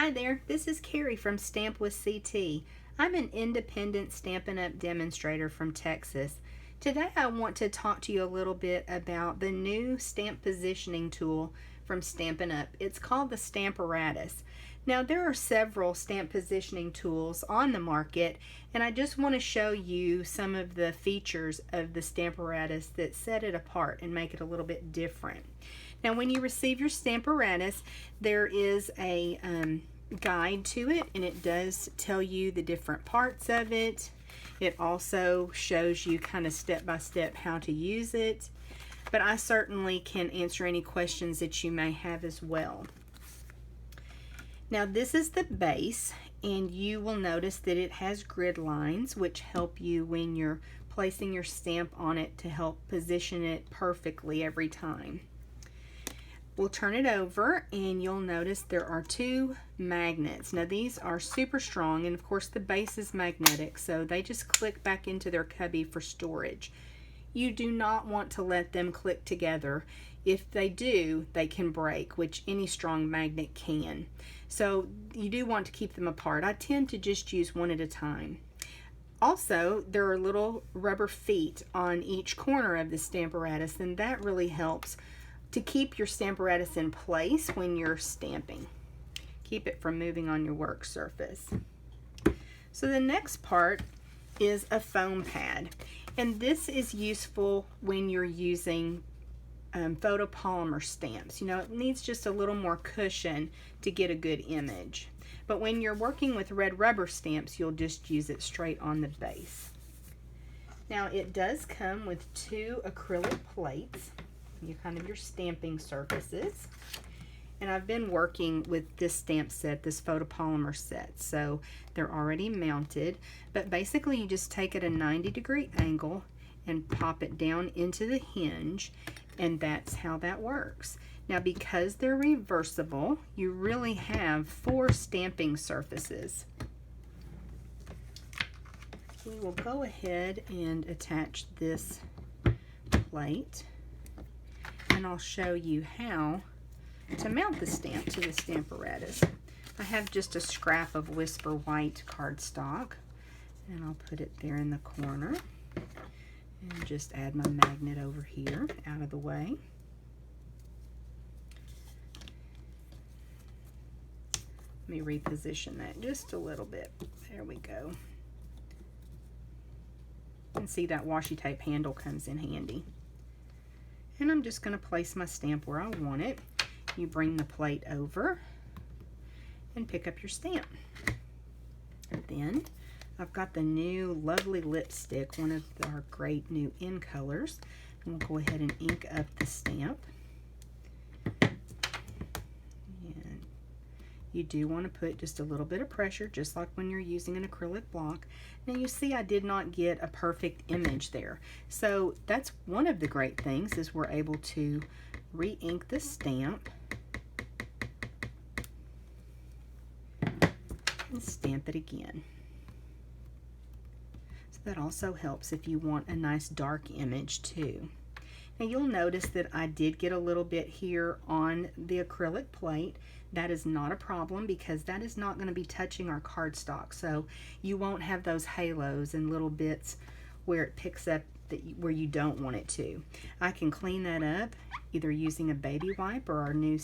Hi there, this is Carrie from Stamp with CT. I'm an independent Stampin' Up! Demonstrator from Texas. Today I want to talk to you a little bit about the new stamp positioning tool from Stampin' Up! It's called the Stamparatus. Now there are several stamp positioning tools on the market, and I just want to show you some of the features of the Stamparatus that set it apart and make it a little bit different. Now when you receive your Stamparatus, there is a guide to it, and it does tell you the different parts of it. It also shows you kind of step by step how to use it, but I certainly can answer any questions that you may have as well. Now this is the base, and you will notice that it has grid lines which help you when you're placing your stamp on it to help position it perfectly every time. We'll turn it over and you'll notice there are two magnets. Now these are super strong, and of course the base is magnetic, so they just click back into their cubby for storage. You do not want to let them click together. If they do, they can break, which any strong magnet can. So you do want to keep them apart. I tend to just use one at a time. Also, there are little rubber feet on each corner of the Stamparatus, and that really helps to keep your Stamparatus in place when you're stamping. Keep it from moving on your work surface. So the next part is a foam pad, and this is useful when you're using photopolymer stamps. You know, it needs just a little more cushion to get a good image. But when you're working with red rubber stamps, you'll just use it straight on the base. Now it does come with two acrylic plates, your stamping surfaces. And I've been working with this stamp set, this photopolymer set, so they're already mounted. But basically you just take it a 90-degree angle and pop it down into the hinge, and that's how that works. Now because they're reversible, you really have 4 stamping surfaces. We will go ahead and attach this plate, and I'll show you how to mount the stamp to the Stamparatus. I have just a scrap of Whisper White cardstock, and I'll put it there in the corner and just add my magnet over here out of the way. Let me reposition that just a little bit. There we go. And see, that washi tape handle comes in handy. And I'm just going to place my stamp where I want it. You bring the plate over and pick up your stamp. And then I've got the new lovely lipstick, one of our great new in colors. And we'll go ahead and ink up the stamp. And you do want to put just a little bit of pressure, just like when you're using an acrylic block. Now you see I did not get a perfect image there. So that's one of the great things, is we're able to re-ink the stamp and stamp it again. So that also helps if you want a nice dark image too. Now you'll notice that I did get a little bit here on the acrylic plate. That is not a problem, because that is not going to be touching our cardstock, so you won't have those halos and little bits where it picks up where you don't want it to. I can clean that up either using a baby wipe or our new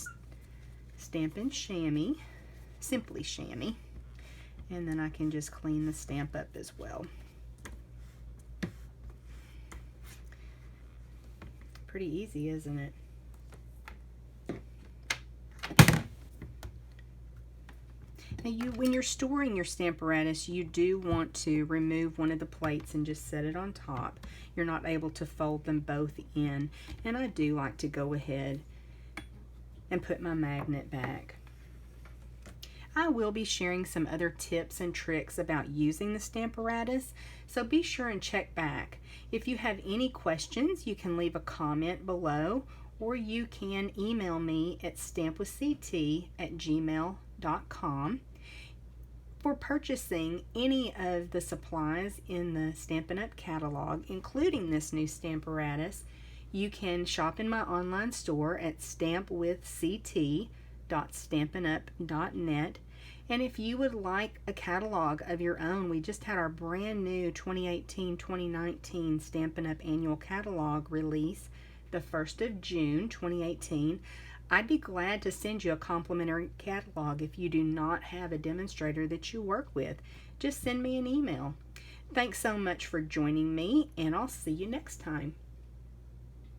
Stampin' Chamois, Simply Chamois, and then I can just clean the stamp up as well. Pretty easy, isn't it? Now when you're storing your Stamparatus, you do want to remove one of the plates and just set it on top. You're not able to fold them both in, and I do like to go ahead and put my magnet back. I will be sharing some other tips and tricks about using the Stamparatus, so be sure and check back. If you have any questions, you can leave a comment below, or you can email me at stampwithct@gmail.com. For purchasing any of the supplies in the Stampin' Up! Catalog, including this new Stamparatus, you can shop in my online store at stampwithct.stampinup.net. And if you would like a catalog of your own, we just had our brand new 2018-2019 Stampin' Up! Annual Catalog release the 1st of June 2018. I'd be glad to send you a complimentary catalog if you do not have a demonstrator that you work with. Just send me an email. Thanks so much for joining me, and I'll see you next time.